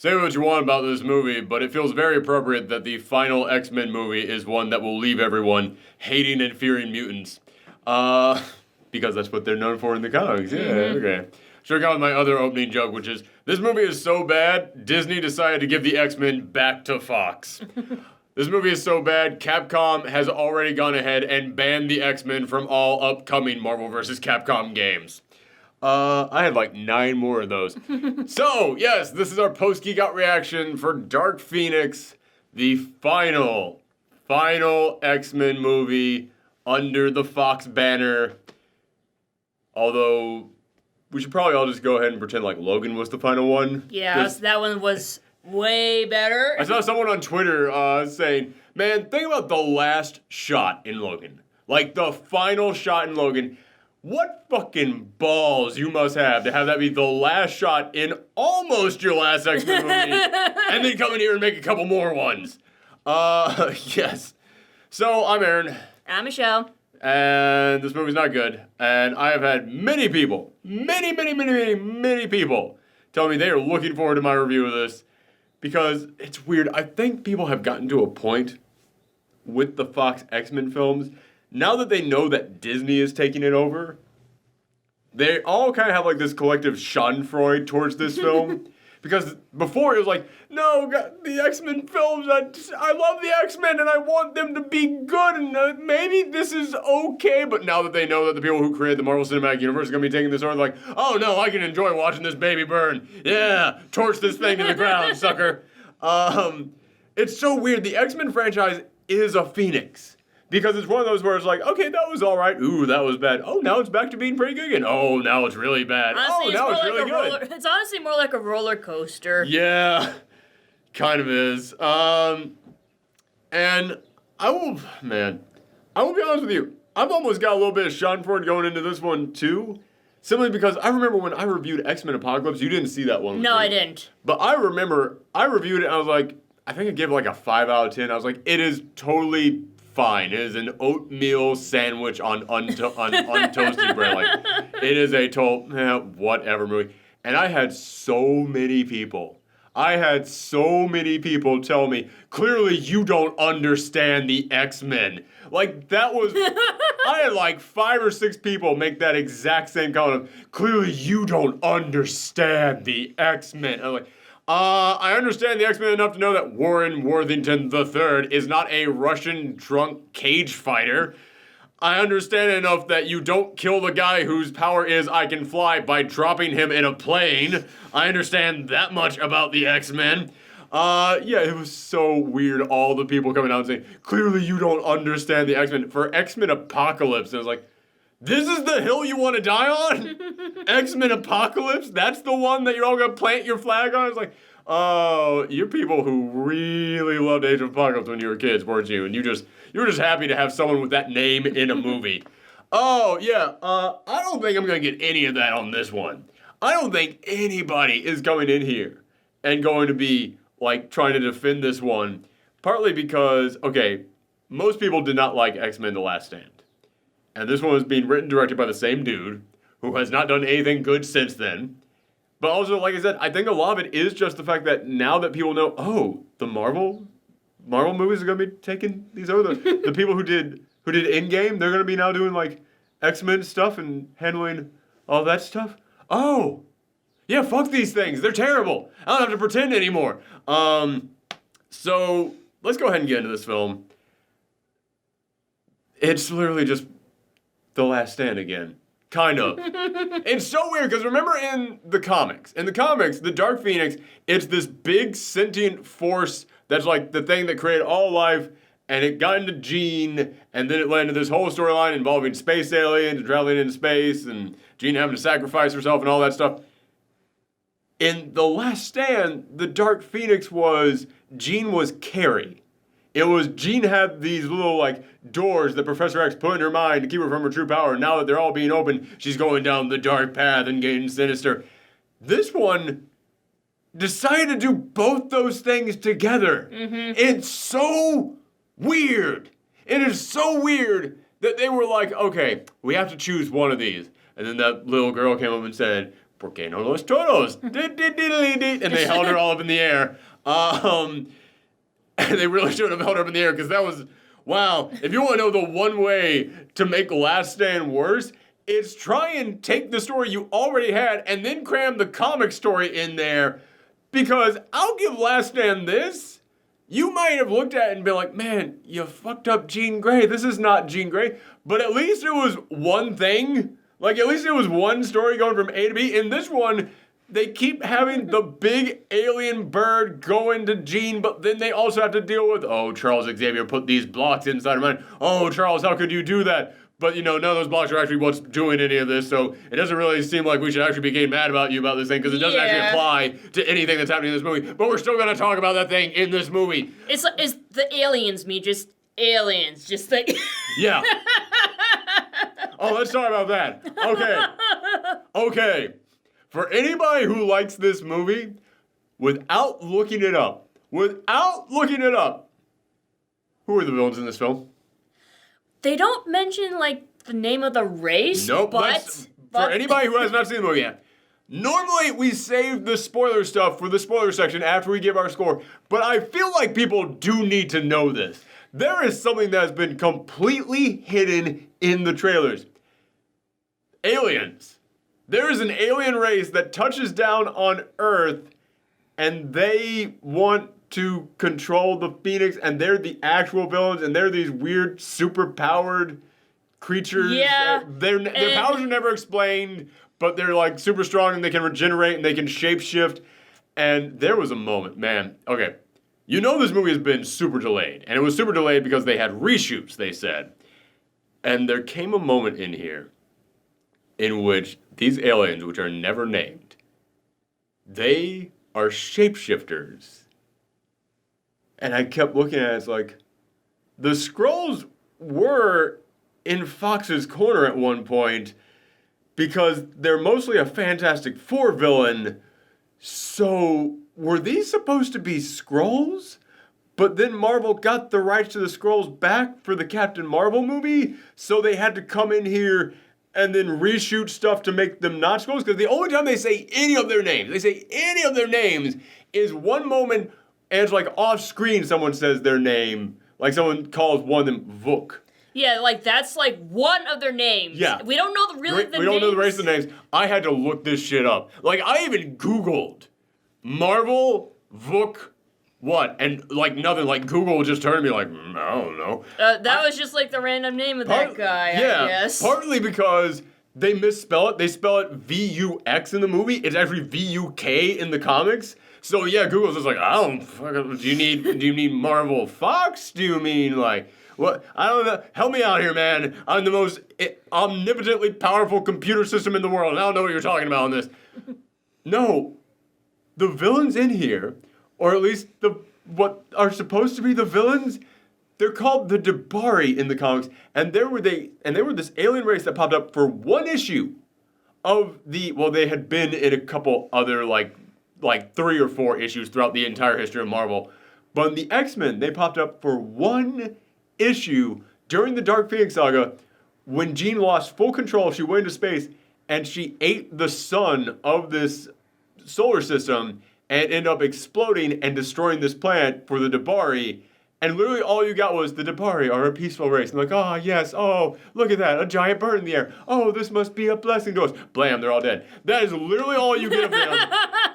Say what you want about this movie, but it feels very appropriate that the final X-Men movie is one that will leave everyone hating and fearing mutants. Because that's what they're known for in the comics. Yeah, okay. Should have gone with my other opening joke, which is, this movie is so bad, Disney decided to give the X-Men back to Fox. This movie is so bad, Capcom has already gone ahead and banned the X-Men from all upcoming Marvel vs. Capcom games. I had like 9 more of those. So, yes, this is our post-Geekout reaction for Dark Phoenix, the final X-Men movie under the Fox banner. Although, we should probably all just go ahead and pretend like Logan was the final one. Yeah, that one was way better. I saw someone on Twitter saying, man, think about the last shot in Logan. Like, the final shot in Logan. What fucking balls you must have to have that be the last shot in almost your last X-Men movie, and then come in here and make a couple more ones. Yes. So, I'm Aaron. I'm Michelle. And this movie's not good. And I have had many people, many people tell me they are looking forward to my review of this, because it's weird. I think people have gotten to a point with the Fox X-Men films, now that they know that Disney is taking it over, they all kind of have like this collective schadenfreude towards this film. Because before it was like, no, the X-Men films, I love the X-Men and I want them to be good and maybe this is okay. But now that they know that the people who created the Marvel Cinematic Universe are going to be taking this over, they're like, oh no, I can enjoy watching this baby burn. Yeah, torch this thing to the ground, sucker. It's so weird. The X-Men franchise is a phoenix. Because it's one of those where it's like, okay, that was all right. Ooh, that was bad. Oh, now it's back to being pretty good again. Oh, now it's really bad. Honestly, now it's really good. It's honestly more like a roller coaster. Yeah, kind of is. And I will be honest with you. I've almost got a little bit of schadenfreude going into this one too. Simply because I remember when I reviewed X-Men Apocalypse, you didn't see that one. No, I didn't. But I remember I reviewed it and I was like, I think I gave it like a 5 out of 10. I was like, it is totally fine. It is an oatmeal sandwich on untoasted bread. Like, it is a total whatever movie. And I had so many people tell me, clearly you don't understand the X-Men. Like, that was, I had like 5 or 6 people make that exact same comment of, clearly you don't understand the X-Men. I'm like, I understand the X-Men enough to know that Warren Worthington III is not a Russian drunk cage fighter. I understand enough that you don't kill the guy whose power is I can fly by dropping him in a plane. I understand that much about the X-Men. Yeah, it was so weird, all the people coming out and saying, clearly you don't understand the X-Men. For X-Men Apocalypse, I was like, this is the hill you want to die on? X-Men Apocalypse? That's the one that you're all going to plant your flag on? It's like, oh, you're people who really loved Age of Apocalypse when you were kids, weren't you? And you were just happy to have someone with that name in a movie. Oh, yeah, I don't think I'm going to get any of that on this one. I don't think anybody is coming in here and going to be, like, trying to defend this one. Partly because, okay, most people did not like X-Men The Last Stand. And this one was being written and directed by the same dude, who has not done anything good since then. But also, like I said, I think a lot of it is just the fact that now that people know, oh, the Marvel movies are going to be taking these over. The people who did Endgame, they're going to be now doing, like, X-Men stuff and handling all that stuff. Oh, yeah, fuck these things. They're terrible. I don't have to pretend anymore. So, let's go ahead and get into this film. It's literally just The Last Stand again. Kind of. It's so weird, because remember in the comics, the Dark Phoenix, it's this big sentient force that's like the thing that created all life, and it got into Jean, and then it led into this whole storyline involving space aliens and traveling into space, and Jean having to sacrifice herself and all that stuff. In The Last Stand, the Dark Phoenix was, Jean was Carrie. It was, Jean had these little, like, doors that Professor X put in her mind to keep her from her true power. And now that they're all being opened, she's going down the dark path and getting sinister. This one decided to do both those things together. Mm-hmm. It's so weird. It is so weird that they were like, okay, we have to choose one of these. And then that little girl came up and said, ¿Por qué no los toros? And they held her all up in the air. And they really should have held her up in the air because that was, wow. If you want to know the one way to make Last Stand worse, it's try and take the story you already had and then cram the comic story in there. Because I'll give Last Stand this. You might have looked at it and been like, man, you fucked up Jean Grey. This is not Jean Grey. But at least it was one thing. Like, at least it was one story going from A to B. In this one, they keep having the big alien bird go into Jean, but then they also have to deal with, oh, Charles Xavier put these blocks inside of mine. Oh, Charles, how could you do that? But, none of those blocks are actually what's doing any of this, so it doesn't really seem like we should actually be getting mad about you about this thing, because it doesn't actually apply to anything that's happening in this movie. But we're still going to talk about that thing in this movie. It's the aliens me, just aliens, just like... Yeah. Oh, let's talk about that. Okay. For anybody who likes this movie, without looking it up, who are the villains in this film? They don't mention, the name of the race, Nope. but for anybody who has not seen the movie yet, normally we save the spoiler stuff for the spoiler section after we give our score, but I feel like people do need to know this. There is something that has been completely hidden in the trailers. Aliens. There is an alien race that touches down on Earth, and they want to control the Phoenix, and they're the actual villains, and they're these weird, super-powered creatures. Yeah. Their powers are never explained, but they're, super strong, and they can regenerate, and they can shapeshift. And there was a moment, man. Okay. This movie has been super delayed, and it was super delayed because they had reshoots, they said. And there came a moment in here in which these aliens, which are never named, they are shapeshifters. And I kept looking at it, it's like, the Skrulls were in Fox's corner at one point because they're mostly a Fantastic Four villain. So, were these supposed to be Skrulls? But then Marvel got the rights to the Skrulls back for the Captain Marvel movie, so they had to come in here and then reshoot stuff to make them not Skrulls, because the only time they say any of their names, is one moment, and it's off screen someone says their name, someone calls one of them Vuk. Yeah, that's one of their names. Yeah. We don't know the names. We don't know the rest of the names. I had to look this shit up. I even Googled Marvel, Vuk, what? And nothing. Google just turned to me I don't know. That was just the random name of that guy, yeah, I guess. Partly because they misspell it. They spell it V-U-X in the movie. It's actually V-U-K in the comics. So yeah, Google's just I don't fucking, do you need Marvel Fox? Do you mean what? I don't know. Help me out here, man. I'm the most omnipotently powerful computer system in the world. I don't know what you're talking about on this. No. The villains in here, or at least what are supposed to be the villains, they're called the Dbari in the comics, and they were this alien race that popped up for one issue of they had been in a couple other like 3 or 4 issues throughout the entire history of Marvel, but in the X-Men they popped up for one issue during the Dark Phoenix saga when Jean lost full control. She went into space and she ate the sun of this solar system and ended up exploding and destroying this planet for the Dbari. And literally all you got was the Dbari are a peaceful race. And oh yes, oh, look at that, a giant bird in the air. Oh, this must be a blessing to us. Blam, they're all dead. That is literally all you get of them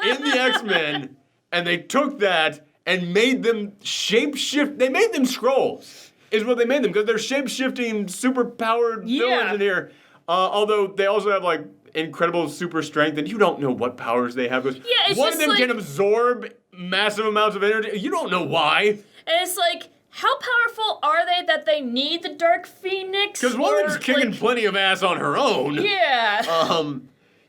in the X-Men. And they took that and made them shapeshift. They made them Skrulls, is what they made them, because they're shape-shifting, super-powered villains in here. Although they also have incredible super strength, and you don't know what powers they have. Yeah, one of them can absorb massive amounts of energy. You don't know why. And it's how powerful are they that they need the Dark Phoenix? Because one of them's kicking plenty of ass on her own. Yeah.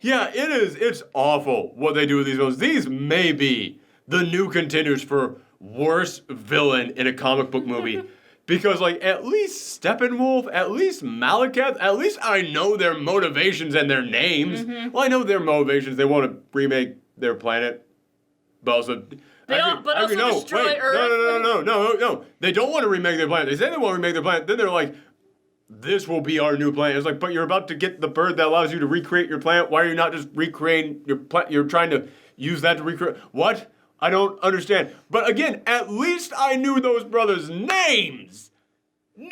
Yeah, it is. It's awful what they do with these villains. These may be the new contenders for worst villain in a comic book movie. Because, at least Steppenwolf, at least Malekith, at least I know their motivations and their names. Mm-hmm. Well, I know their motivations. They want to remake their planet, but also... destroy Earth. No. They don't want to remake their planet. They say they want to remake their planet. Then they're like, this will be our new planet. It's like, but you're about to get the bird that allows you to recreate your planet. Why are you not just recreating your planet? You're trying to use that to recreate. What? I don't understand. But again, at least I knew those brothers' names.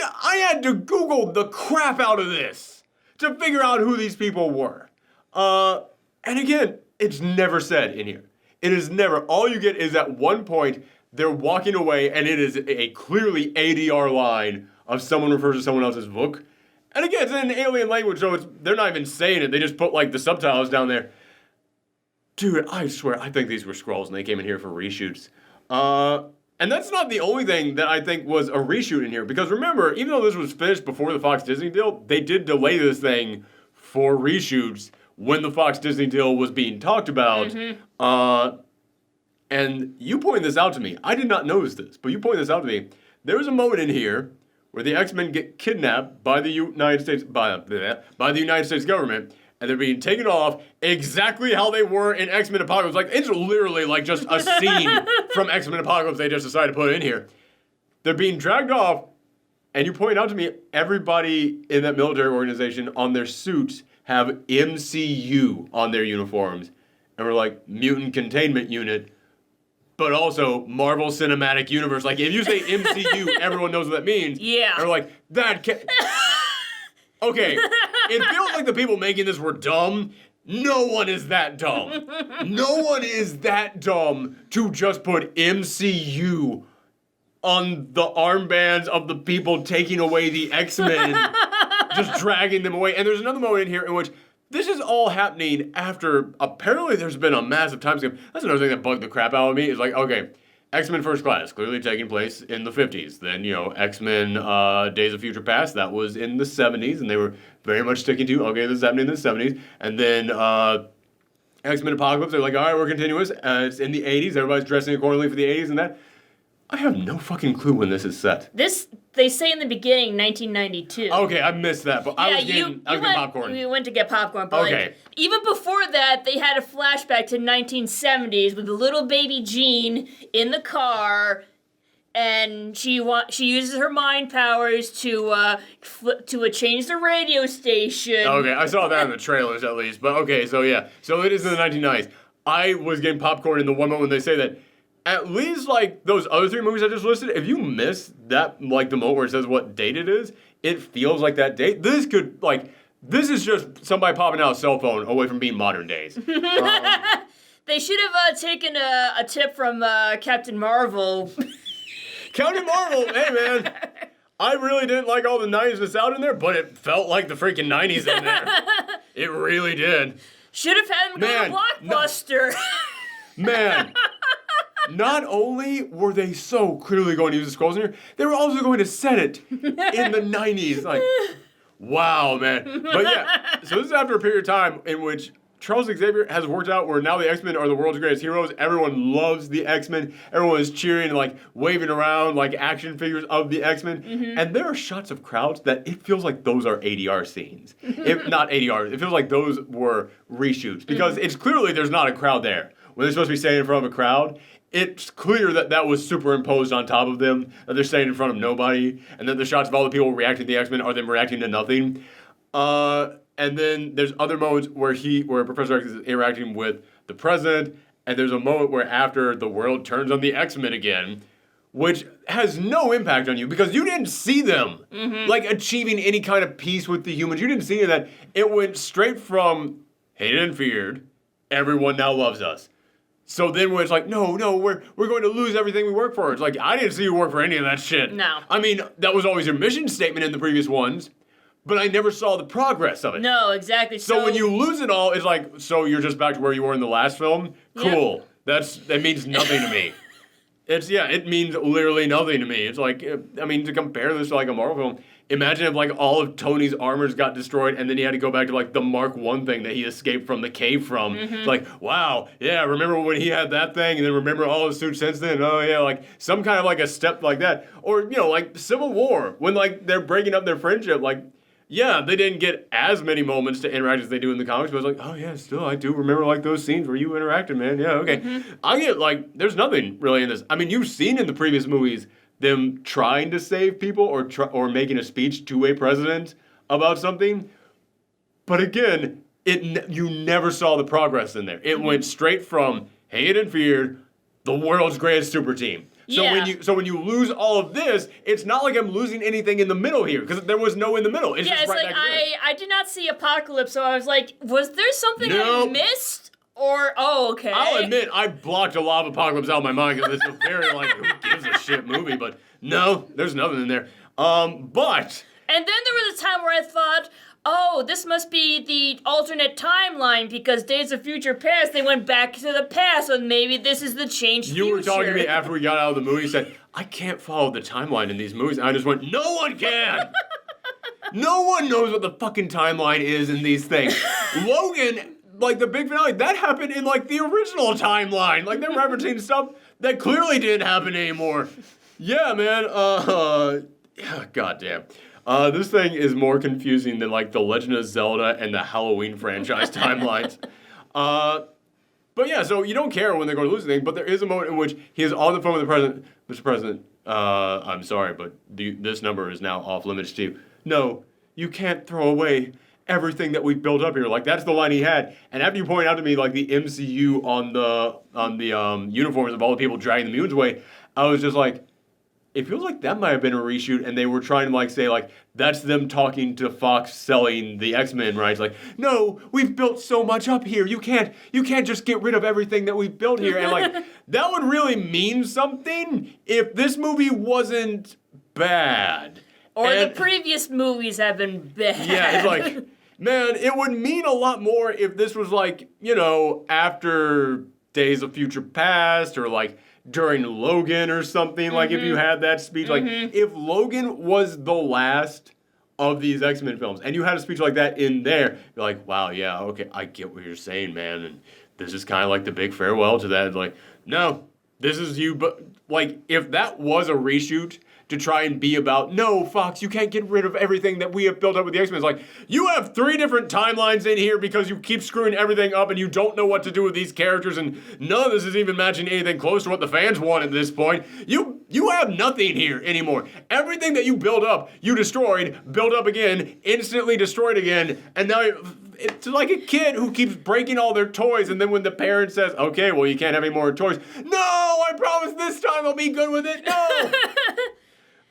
I had to Google the crap out of this to figure out who these people were. And again, it's never said in here. It is never. All you get is at one point, they're walking away, and it is a clearly ADR line of someone refers to someone else's book. And again, it's in alien language, so they're not even saying it. They just put, like, the subtitles down there. Dude, I swear, I think these were Skrulls, and they came in here for reshoots. And that's not the only thing that I think was a reshoot in here. Because remember, even though this was finished before the Fox-Disney deal, they did delay this thing for reshoots when the Fox-Disney deal was being talked about. Mm-hmm. And you pointed this out to me. I did not notice this, but you pointed this out to me. There was a moment in here where the X-Men get kidnapped by the United States by the United States government, and they're being taken off exactly how they were in X-Men Apocalypse. Like, it's literally like just a scene from X-Men Apocalypse they just decided to put in here. They're being dragged off, and you pointed out to me everybody in that military organization on their suits have MCU on their uniforms. And we're like, Mutant Containment Unit, but also Marvel Cinematic Universe. Like, if you say MCU, everyone knows what that means. Yeah. And we're like, Okay, it feels like the people making this were dumb. No one is that dumb. No one is that dumb to just put MCU on the armbands of the people taking away the X-Men, just dragging them away. And there's another moment in here in which this is all happening after apparently there's been a massive time skip. That's another thing that bugged the crap out of me. Is like, okay, X-Men First Class, clearly taking place in the 50s. Then, X-Men Days of Future Past, that was in the 70s, and they were very much sticking to, okay, this is happening in the 70s. And then X-Men Apocalypse, they're like, all right, we're continuous. It's in the 80s, everybody's dressing accordingly for the 80s and that. I have no fucking clue when this is set. This, they say in the beginning, 1992. Okay, I missed that, but I was getting popcorn. We went to get popcorn, but okay. Even before that, they had a flashback to 1970s with the little baby Jean in the car, and she uses her mind powers to change the radio station. Okay, I saw that in the trailers at least, but okay, so yeah. So it is in the 1990s. I was getting popcorn in the one moment when they say that. At least, like, those other three movies I just listed, if you miss that, like, the moment where it says what date it is, it feels like that date. This is just somebody popping out a cell phone away from being modern days. They should have taken a tip from Captain Marvel. Captain Marvel, hey, man. I really didn't like all the 90s that's out in there, but it felt like the freaking 90s in there. It really did. Should have had him go to Blockbuster. Man. Not only were they so clearly going to use the Skrulls in here, they were also going to set it in the 90s. Like, wow, man. But yeah, so this is after a period of time in which Charles Xavier has worked out where now the X-Men are the world's greatest heroes. Everyone loves the X-Men. Everyone is cheering and, like, waving around like action figures of the X-Men. Mm-hmm. And there are shots of crowds that it feels like those are ADR scenes. Not ADR. It feels like those were reshoots because it's clearly there's not a crowd there. When they're supposed to be standing in front of a crowd, it's clear that that was superimposed on top of them, that they're standing in front of nobody, and then the shots of all the people reacting to the X-Men are them reacting to nothing. And then there's other moments where Professor X is interacting with the president, and there's a moment where after the world turns on the X-Men again, which has no impact on you because you didn't see them like achieving any kind of peace with the humans. You didn't see that. It went straight from hated and feared, everyone now loves us. So then when it's like, no, we're going to lose everything we work for. It's like, I didn't see you work for any of that shit. No. I mean, that was always your mission statement in the previous ones, but I never saw the progress of it. No, exactly. So when you lose it all, it's like, so you're just back to where you were in the last film? Cool. Yeah. That means nothing to me. It means literally nothing to me. It's like, I mean, to compare this to like a Marvel film, imagine if like all of Tony's armors got destroyed and then he had to go back to like the Mark I thing that he escaped from the cave from. It's like, wow, yeah, remember when he had that thing and then remember all his suits since then? Oh yeah, like some kind of like a step like that. Or, like Civil War, when like they're breaking up their friendship, like, yeah, they didn't get as many moments to interact as they do in the comics, but it's like, oh yeah, still, I do remember like those scenes where you interacted, man. Yeah, okay. I get like, there's nothing really in this. I mean, you've seen in the previous movies them trying to save people or making a speech to a president about something. But again, you never saw the progress in there. It went straight from hated and feared, the world's greatest super team. So when you lose all of this, it's not like I'm losing anything in the middle here, because there was no in the middle. It's just it's right like back there. I did not see Apocalypse, so I was like, was there something I missed? Or, okay. I'll admit, I blocked a lot of Apocalypse out of my mind because it's a very, who gives a shit movie, but no, there's nothing in there. But... And then there was a time where I thought, oh, this must be the alternate timeline because Days of Future Past, they went back to the past, so maybe this is the changed future. You were talking to me after we got out of the movie, you said, I can't follow the timeline in these movies. And I just went, no one can! No one knows what the fucking timeline is in these things. Logan, the big finale, that happened in, the original timeline. They're referencing stuff that clearly didn't happen anymore. Yeah, man, goddamn. This thing is more confusing than the Legend of Zelda and the Halloween franchise timelines. But yeah, so you don't care when they're going to lose anything, but there is a moment in which he is on the phone with the president. Mr. President, I'm sorry, but this number is now off limits to you. No, you can't throw away everything that we've built up here. That's the line he had. And after you point out to me the MCU on the uniforms of all the people dragging the mutants away, I was just like, it feels like that might have been a reshoot, and they were trying to say that's them talking to Fox selling the X-Men rights. No, we've built so much up here. You can't just get rid of everything that we've built here. And that would really mean something if this movie wasn't bad. Or the previous movies have been bad. Yeah, it's man, it would mean a lot more if this was after Days of Future Past or during Logan or something, if you had that speech. If Logan was the last of these X-Men films, and you had a speech like that in there, you're like, wow, yeah, okay, I get what you're saying, man, and this is kind of the big farewell to that. No, this is you, but, if that was a reshoot to try and be about, no, Fox, you can't get rid of everything that we have built up with the X-Men. It's you have 3 different timelines in here because you keep screwing everything up and you don't know what to do with these characters, and none of this is even matching anything close to what the fans want at this point. You have nothing here anymore. Everything that you built up, you destroyed, built up again, instantly destroyed again, and now it's like a kid who keeps breaking all their toys, and then when the parent says, okay, well, you can't have any more toys. No, I promise this time I'll be good with it. No!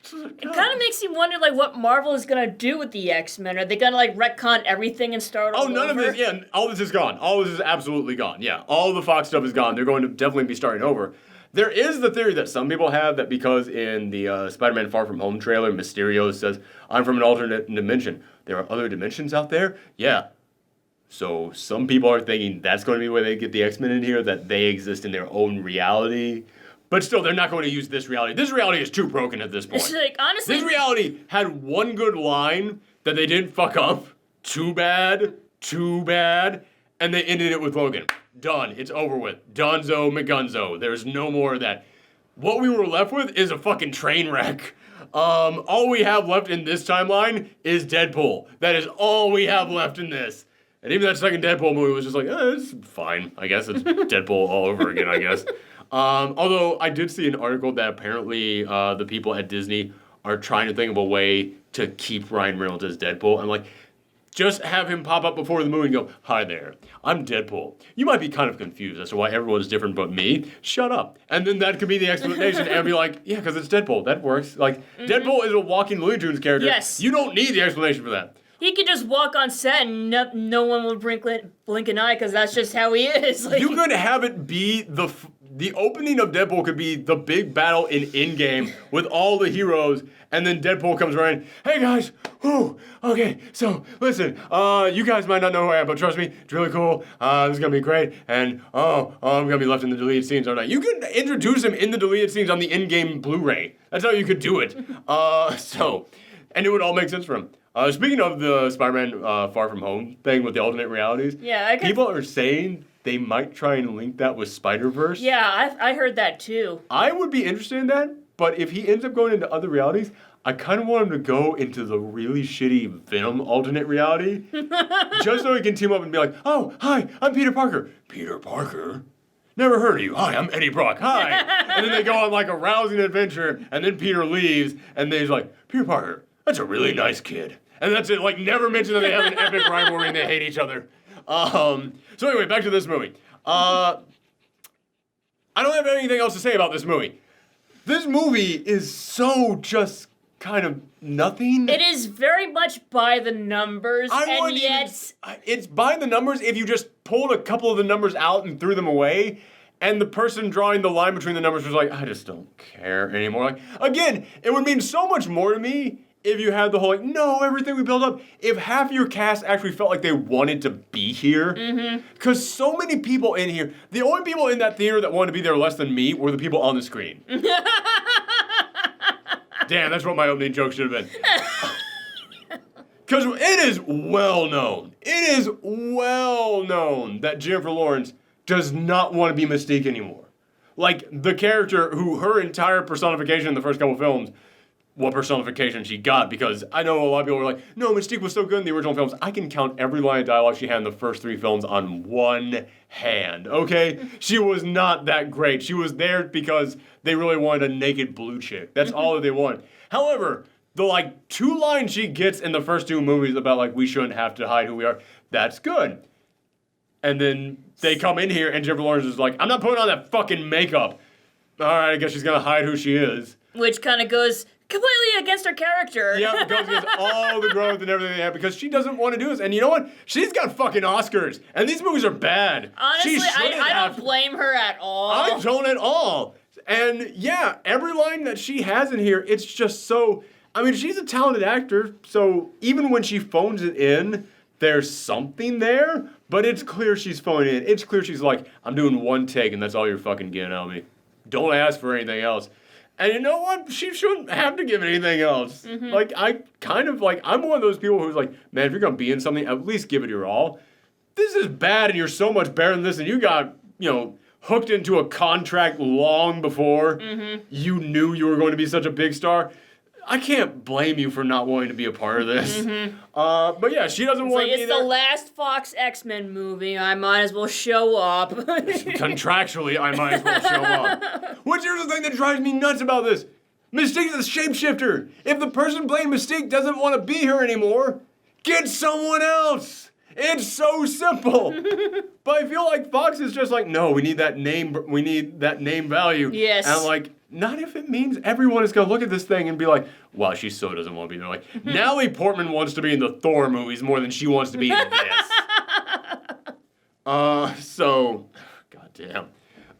It kind of makes you wonder, what Marvel is going to do with the X-Men. Are they going to, retcon everything and start all over? Oh, none of this, yeah, all this is gone. All this is absolutely gone, yeah. All the Fox stuff is gone. They're going to definitely be starting over. There is the theory that some people have that because in the Spider-Man Far From Home trailer, Mysterio says, I'm from an alternate dimension. There are other dimensions out there? Yeah. So some people are thinking that's going to be where they get the X-Men in here, that they exist in their own reality. But still, they're not going to use this reality. This reality is too broken at this point. It's honestly... This reality had one good line that they didn't fuck up. Too bad. And they ended it with Logan. Done. It's over with. Dunzo McGunzo. There's no more of that. What we were left with is a fucking train wreck. All we have left in this timeline is Deadpool. That is all we have left in this. And even that second Deadpool movie was just it's fine. I guess it's Deadpool all over again, I guess. Although I did see an article that apparently the people at Disney are trying to think of a way to keep Ryan Reynolds as Deadpool. And just have him pop up before the movie and go, hi there, I'm Deadpool. You might be kind of confused as to why everyone's different but me. Shut up. And then that could be the explanation. And be yeah, because it's Deadpool. That works. Deadpool is a walking Looney Tunes character. Yes. You don't need the explanation for that. He could just walk on set and no one will blink an eye because that's just how he is. You could have it be the opening of Deadpool could be the big battle in Endgame with all the heroes, and then Deadpool comes around, hey guys, okay, so listen, you guys might not know who I am, but trust me, it's really cool, this is gonna be great, and I'm gonna be left in the deleted scenes, aren't I? You could introduce him in the deleted scenes on the Endgame Blu-ray. That's how you could do it. And it would all make sense for him. Speaking of the Spider-Man Far From Home thing with the alternate realities, people are saying they might try and link that with Spider-Verse. Yeah, I heard that too. I would be interested in that, but if he ends up going into other realities, I kind of want him to go into the really shitty Venom alternate reality, just so he can team up and be like, oh, hi, I'm Peter Parker. Peter Parker? Never heard of you. Hi, I'm Eddie Brock. Hi. And then they go on like a rousing adventure, and then Peter leaves, and then he's like, Peter Parker, that's a really nice kid. And that's it. Like, never mention that they have an epic rivalry and they hate each other. So anyway, back to this movie. I don't have anything else to say about this movie. This movie is so just kind of nothing. It is very much by the numbers, and yet... It's by the numbers if you just pulled a couple of the numbers out and threw them away, and the person drawing the line between the numbers was like, I just don't care anymore. Like, again, it would mean so much more to me if you had the whole, like, no, everything we built up, if half your cast actually felt like they wanted to be here. Because so many people in here, the only people in that theater that wanted to be there less than me were the people on the screen. Damn, that's what my opening joke should have been. Because it is well known that Jennifer Lawrence does not want to be Mystique anymore. Like, the character who her entire personification in the first couple films, what personification she got, because I know a lot of people were like, no, Mystique was so good in the original films. I can count every line of dialogue she had in the first 3 films on one hand, okay? She was not that great. She was there because they really wanted a naked blue chick. That's all that they wanted. However, the, like, 2 lines she gets in the first 2 movies about, like, we shouldn't have to hide who we are, that's good. And then they come in here and Jennifer Lawrence is like, I'm not putting on that fucking makeup. All right, I guess she's gonna hide who she is. Which kind of goes completely against her character. Yeah, it goes against all the growth and everything they have because she doesn't want to do this. And you know what? She's got fucking Oscars. And these movies are bad. Honestly, I don't blame her at all. I don't at all. And yeah, every line that she has in here, it's just so... I mean, she's a talented actor, so even when she phones it in, there's something there, but it's clear she's phoning it in. It's clear she's like, I'm doing one take and that's all you're fucking getting out of me. Don't ask for anything else. And you know what? She shouldn't have to give anything else. Like, I'm one of those people who's like, man, if you're going to be in something, at least give it your all. This is bad and you're so much better than this and you got, hooked into a contract long before you knew you were going to be such a big star. I can't blame you for not wanting to be a part of this. But yeah, she doesn't want to be there. It's the last Fox XMen movie. I might as well show up. Contractually, I might as well show up. Which here's the thing that drives me nuts about this. Mystique's a shapeshifter. If the person playing Mystique doesn't want to be here anymore, get someone else. It's so simple. But I feel like Fox is just like, no, we need that name value. Yes. And I'm like, not if it means everyone is going to look at this thing and be like, wow, she so doesn't want to be there. Like, Natalie Portman wants to be in the Thor movies more than she wants to be in this. Goddamn.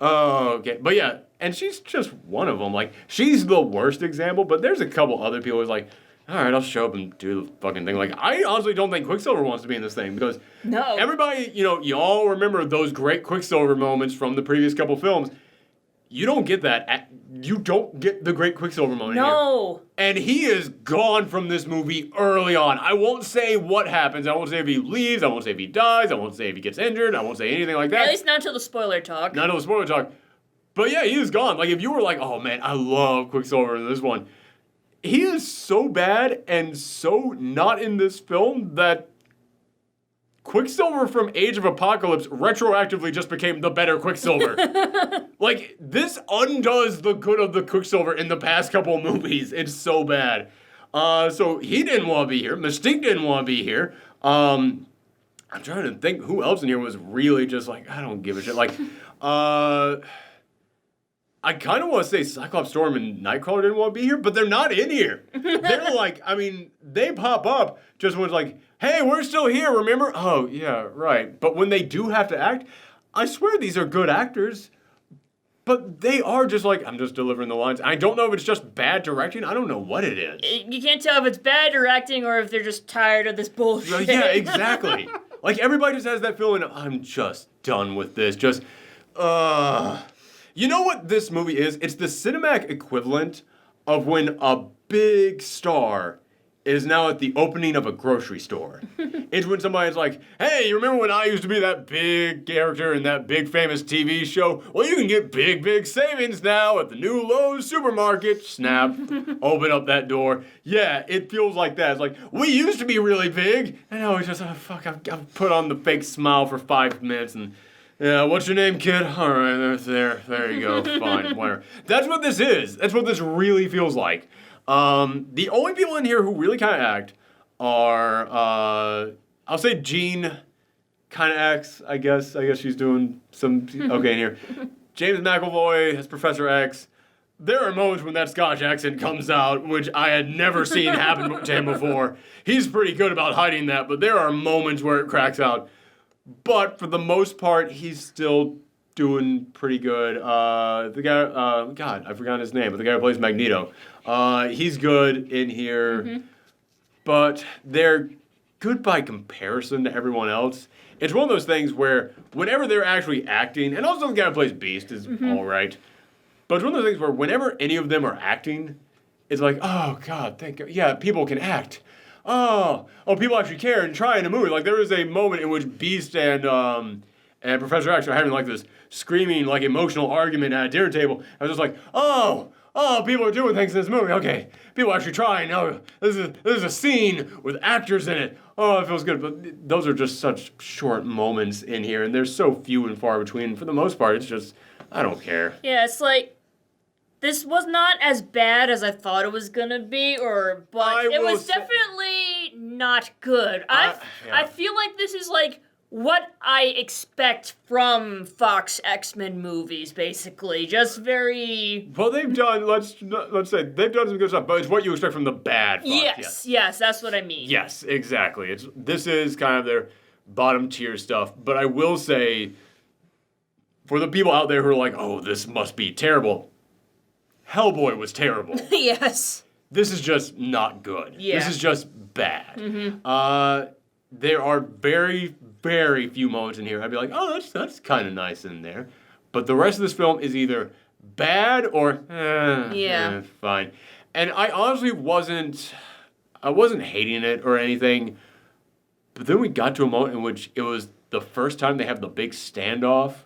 Okay. But yeah, and she's just one of them. Like, she's the worst example, but there's a couple other people who's like, all right, I'll show up and do the fucking thing. Like, I honestly don't think Quicksilver wants to be in this thing because everybody, you all remember those great Quicksilver moments from the previous couple films. You don't get that. You don't get the great Quicksilver moment here. And he is gone from this movie early on. I won't say what happens. I won't say if he leaves. I won't say if he dies. I won't say if he gets injured. I won't say anything like that. At least not until the spoiler talk. Not until the spoiler talk. But yeah, he is gone. Like, if you were like, oh man, I love Quicksilver in this one. He is so bad and so not in this film that Quicksilver from Age of Apocalypse retroactively just became the better Quicksilver. Like, this undoes the good of the Quicksilver in the past couple movies. It's so bad. So he didn't want to be here. Mystique didn't want to be here. I'm trying to think who else in here was really just like, I don't give a shit. Like, I kind of want to say Cyclops, Storm, and Nightcrawler didn't want to be here, but they're not in here. They're like, I mean, they pop up just when it's like, hey, we're still here, remember? Oh, yeah, right. But when they do have to act, I swear these are good actors, but they are just like, I'm just delivering the lines. I don't know if it's just bad directing. I don't know what it is. You can't tell if it's bad directing or if they're just tired of this bullshit. Yeah, exactly. Like, everybody just has that feeling, I'm just done with this. Just, You know what this movie is? It's the cinematic equivalent of when a big star is now at the opening of a grocery store. It's when somebody's like, hey, you remember when I used to be that big character in that big famous TV show? Well, you can get big savings now at the new Lowe's supermarket. Snap, open up that door. Yeah, it feels like that. It's like, we used to be really big, and now it's just, oh, fuck, I've put on the fake smile for 5 minutes, and Yeah, what's your name, kid? All right, there you go. Fine, whatever. That's what this is. That's what this really feels like. The only people in here who really kind of act are, I'll say Jean kind of acts, I guess. I guess she's doing some okay in here. James McAvoy as Professor X. There are moments when that Scottish accent comes out, which I had never seen happen to him before. He's pretty good about hiding that, but there are moments where it cracks out. But for the most part, he's still doing pretty good. The guy, God, I forgot his name, but the guy who plays Magneto, he's good in here. But they're good by comparison to everyone else. It's one of those things where whenever they're actually acting, and also the guy who plays Beast is all right. But it's one of those things where whenever any of them are acting, it's like, oh, God, thank God. Yeah, people can act. Oh, people actually care and try in a movie. Like, there was a moment in which Beast and Professor X are having, like, this screaming, like, emotional argument at a dinner table. I was just like, oh, people are doing things in this movie. Okay, people actually trying. Oh, this is a scene with actors in it. Oh, it feels good. But those are just such short moments in here, and they're so few and far between. For the most part, it's just, I don't care. Yeah, it's like, this was not as bad as I thought it was gonna be, but it was definitely not good. I feel like this is like what I expect from Fox X-Men movies, basically. Just very... Well, they've done, let's say, they've done some good stuff, but it's what you expect from the bad Fox. Yes, that's what I mean. Yes, exactly. This is kind of their bottom tier stuff, but I will say, for the people out there who are like, oh, this must be terrible, Hellboy was terrible. Yes. This is just not good. Yeah. This is just bad. There are very, very few moments in here I'd be like, oh, that's kind of nice in there. But the rest of this film is either bad or fine. And I honestly wasn't hating it or anything. But then we got to a moment in which it was the first time they have the big standoff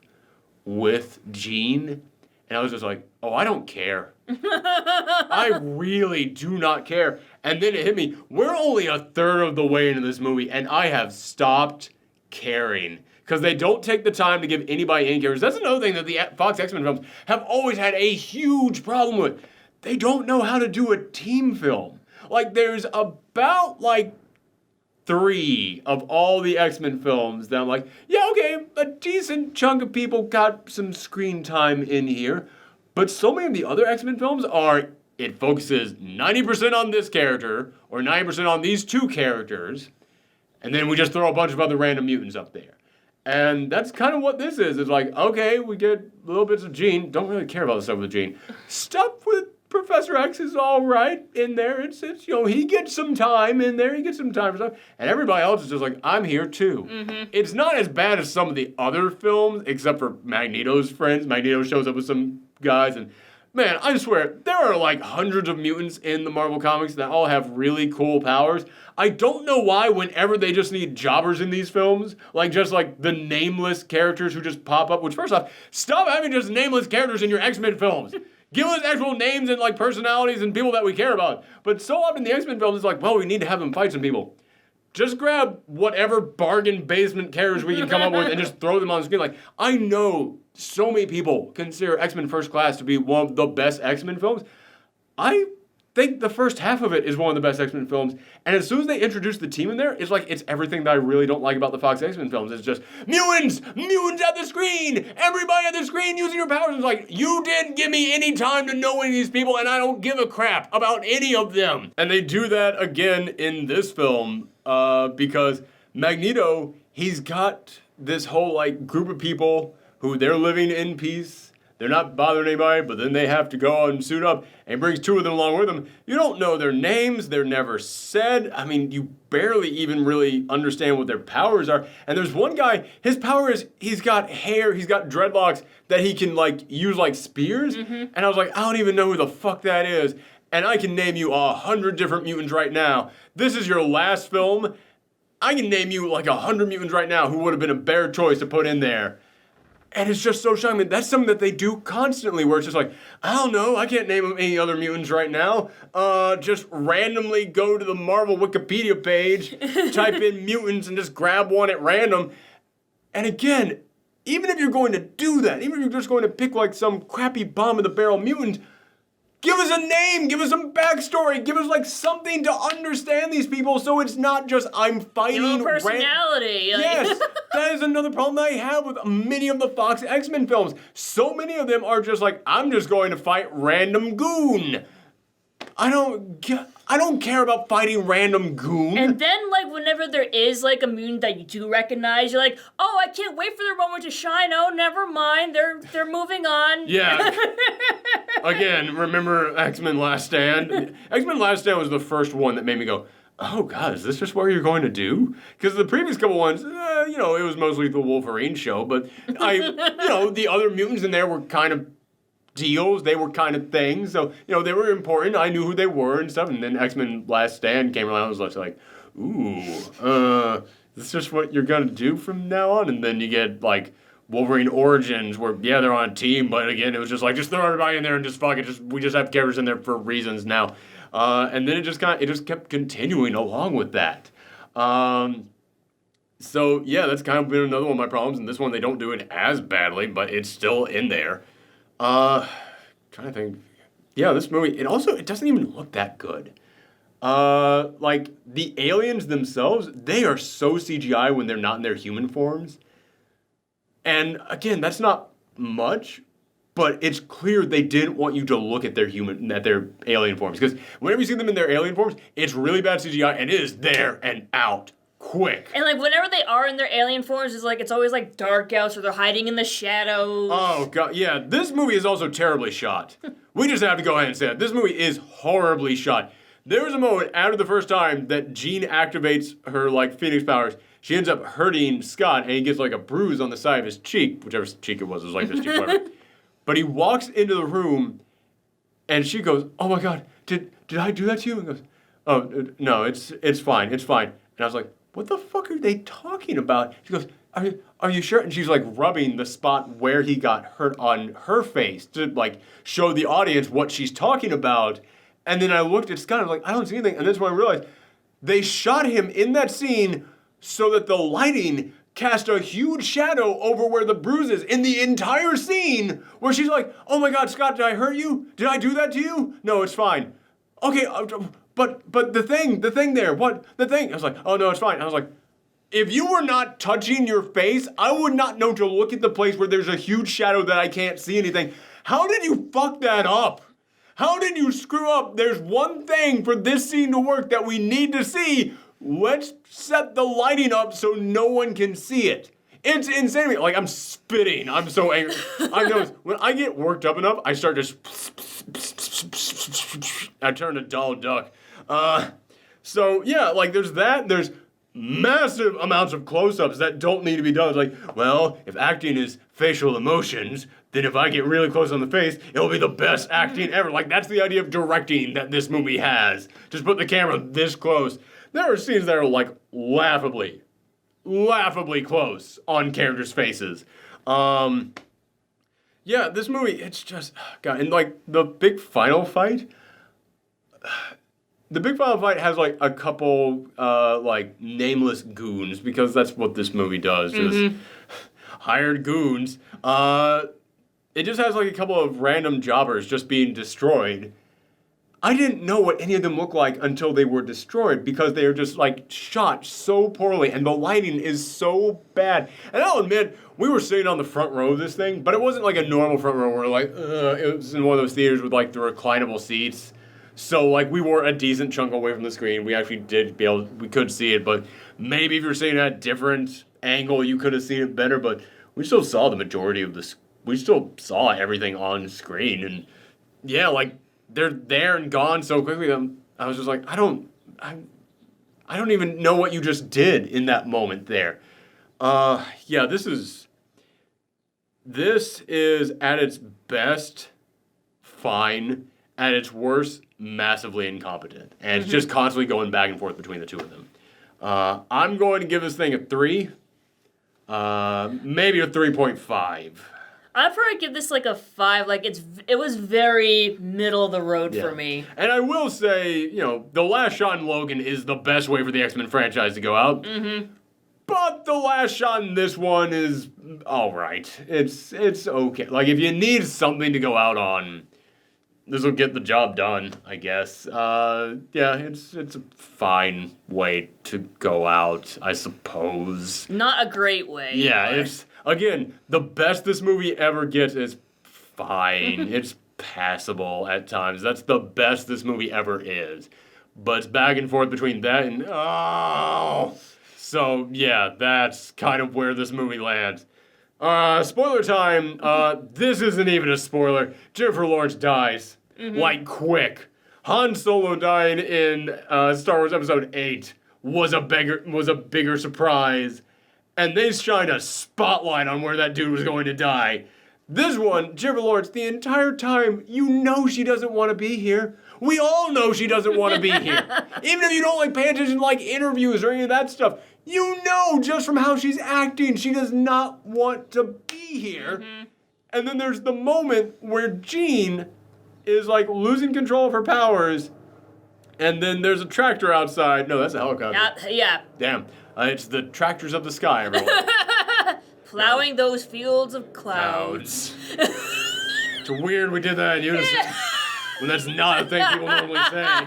with Jean. And I was just like, oh, I don't care. I really do not care. And then it hit me. We're only a third of the way into this movie, and I have stopped caring. Because they don't take the time to give anybody any characters. That's another thing that the Fox X-Men films have always had a huge problem with. They don't know how to do a team film. Like, there's about, 3 of all the X-Men films that I'm like, yeah, okay, a decent chunk of people got some screen time in here. But so many of the other X-Men films it focuses 90% on this character, or 90% on these 2 characters, and then we just throw a bunch of other random mutants up there. And that's kind of what this is. It's like, okay, we get little bits of Jean. Don't really care about the stuff with Jean. Stuff with Professor X is all right in there. It's he gets some time in there. He gets some time for stuff. And everybody else is just like, I'm here too. It's not as bad as some of the other films, except for Magneto's friends. Magneto shows up with some guys, and man, I swear, there are hundreds of mutants in the Marvel Comics that all have really cool powers. I don't know why whenever they just need jobbers in these films, just the nameless characters who just pop up, which first off, stop having just nameless characters in your X-Men films. Give us actual names and personalities and people that we care about. But so often the X-Men films is well, we need to have them fight some people. Just grab whatever bargain basement characters we can come up with and just throw them on screen. I know so many people consider X-Men First Class to be one of the best X-Men films. I think the first half of it is one of the best X-Men films. And as soon as they introduce the team in there, it's everything that I really don't like about the Fox X-Men films. It's just mutants at the screen, everybody at the screen using your powers. It's you didn't give me any time to know any of these people, and I don't give a crap about any of them. And they do that again in this film because Magneto, he's got this whole group of people who they're living in peace. They're not bothering anybody, but then they have to go and suit up, and he brings 2 of them along with him. You don't know their names. They're never said. I mean, you barely even really understand what their powers are. And there's one guy, his power is he's got hair, he's got dreadlocks that he can, use like spears. And I was like, I don't even know who the fuck that is. And I can name you 100 different mutants right now. This is your last film. I can name you 100 mutants right now who would have been a better choice to put in there. And it's just so shocking. That's something that they do constantly, where it's just I don't know, I can't name any other mutants right now. Just randomly go to the Marvel Wikipedia page, type in mutants, and just grab one at random. And again, even if you're going to do that, even if you're just going to pick like some crappy bomb-in-the-barrel mutant, give us a name, give us some backstory, give us like something to understand these people so it's not just I'm fighting. Give them personality. Yes, that is another problem that I have with many of the Fox X-Men films. So many of them are just like, I'm just going to fight random goon. I don't care about fighting random goon. And then, like, whenever there is, like, a mutant that you do recognize, you're like, oh, I can't wait for their moment to shine. Oh, never mind. They're moving on. Yeah. Again, remember X-Men Last Stand? X-Men Last Stand was the first one that made me go, oh, God, is this just what you're going to do? Because the previous couple ones, it was mostly the Wolverine show, but the other mutants in there were kind of deals, they were kind of things, so, they were important, I knew who they were and stuff, and then X-Men Last Stand came around, I was like, ooh, this is just what you're gonna do from now on, and then you get, like, Wolverine Origins, where, yeah, they're on a team, but again, it was just like, just throw everybody in there and just fuck it, we just have characters in there for reasons now, and then it just kept continuing along with that. So, yeah, that's kind of been another one of my problems, and this one, they don't do it as badly, but it's still in there. Trying to think. Yeah, this movie, it doesn't even look that good. Like, the aliens themselves, they are so CGI when they're not in their human forms. And, again, that's not much, but it's clear they didn't want you to look at their alien forms. Because whenever you see them in their alien forms, it's really bad CGI, and it is there and out. Quick. And, like, whenever they are in their alien forms, it's always, like, dark outs or they're hiding in the shadows. Oh, God, yeah. This movie is also terribly shot. We just have to go ahead and say it. This movie is horribly shot. There was a moment after the first time that Jean activates her, like, Phoenix powers. She ends up hurting Scott, and he gets, like, a bruise on the side of his cheek. Whichever cheek it was like this cheek, whatever. But he walks into the room, and she goes, oh, my God, did I do that to you? And goes, oh, no, it's fine, it's fine. And I was like, what the fuck are they talking about? She goes, are you sure? And she's like rubbing the spot where he got hurt on her face to like show the audience what she's talking about. And then I looked at Scott and I was like, I don't see anything. And that's when I realized they shot him in that scene so that the lighting cast a huge shadow over where the bruise is in the entire scene where she's like, oh my God, Scott, did I hurt you? Did I do that to you? No, it's fine. Okay, But the thing there, what? The thing? I was like, oh no, it's fine. I was like, if you were not touching your face, I would not know to look at the place where there's a huge shadow that I can't see anything. How did you fuck that up? How did you screw up? There's one thing for this scene to work that we need to see. Let's set the lighting up so no one can see it. It's insane. Like, I'm spitting. I'm so angry. I know when I get worked up enough, I start just... I turn to Donald Duck. So, yeah, like, there's that. There's massive amounts of close-ups that don't need to be done. It's like, well, if acting is facial emotions, then if I get really close on the face, it'll be the best acting ever. Like, that's the idea of directing that this movie has. Just put the camera this close. There are scenes that are, like, laughably close on characters' faces. Yeah, this movie, it's just, God, and, like, the big final fight has, like, a couple, like, nameless goons, because that's what this movie does, just hired goons. It just has, like, a couple of random jobbers just being destroyed. I didn't know what any of them looked like until they were destroyed, because they are just, like, shot so poorly, and the lighting is so bad. And I'll admit, we were sitting on the front row of this thing, but it wasn't, like, a normal front row where, like, it was in one of those theaters with, like, the reclinable seats. So, like, we were a decent chunk away from the screen. We actually we could see it, but maybe if you were sitting at a different angle, you could have seen it better, but we still saw the majority of we still saw everything on screen, and yeah, like, they're there and gone so quickly. I was just like, I don't even know what you just did in that moment there. Yeah, this is at its best fine, at its worst massively incompetent, and it's just constantly going back and forth between the two of them. I'm going to give this thing a 3, maybe a 3.5. I'd probably give this like a 5. Like it was very middle of the road for me. And I will say, the last shot in Logan is the best way for the X-Men franchise to go out. But the last shot in this one is all right. It's okay. Like, if you need something to go out on, this will get the job done, I guess. Yeah, it's a fine way to go out, I suppose. Not a great way. Yeah, it's, again, the best this movie ever gets is fine. It's passable at times. That's the best this movie ever is. But it's back and forth between that and, oh... So, yeah, that's kind of where this movie lands. Spoiler time. This isn't even a spoiler. Jennifer Lawrence dies. Like, quick. Han Solo dying in Star Wars Episode 8 was a bigger surprise. And they shined a spotlight on where that dude was going to die. This one, Jennifer Lawrence, the entire time, you know she doesn't want to be here. We all know she doesn't want to be here. Even if you don't like pay attention to like interviews or any of that stuff, you know just from how she's acting, she does not want to be here. And then there's the moment where Jean is like losing control of her powers, and then there's a tractor outside. No, that's a helicopter. Yeah. Damn. It's the tractors of the sky, everyone. Plowing those fields of clouds. It's weird we did that in unison. When that's not a thing people normally say.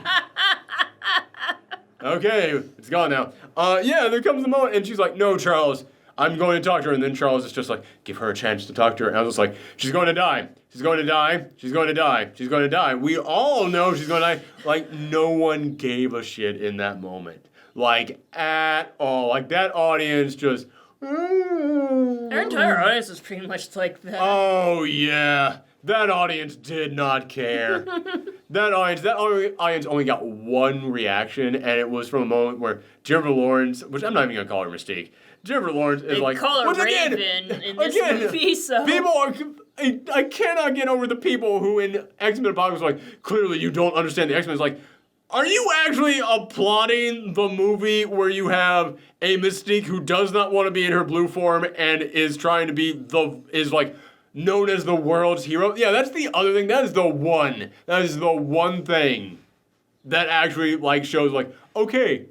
Okay, it's gone now. Yeah, there comes the moment, and she's like, no, Charles, I'm going to talk to her. And then Charles is just like, give her a chance to talk to her. And I was just like, she's going to die. She's going to die. She's going to die. She's going to die. We all know she's going to die. Like, no one gave a shit in that moment. Like, at all. Like, that audience just... Our entire audience was pretty much like that. Oh, yeah. That audience did not care. That audience only got one reaction, and it was from a moment where Jennifer Lawrence, which I'm not even going to call her Mystique, Jennifer Lawrence is like... They call her Raven in this movie, so... People are... I cannot get over the people who in X-Men Apocalypse are like, clearly you don't understand the X-Men. It's like, are you actually applauding the movie where you have a Mystique who does not want to be in her blue form and is trying to be known as the world's hero? Yeah, that's the other thing. That is the one thing that actually, like, shows, like, okay,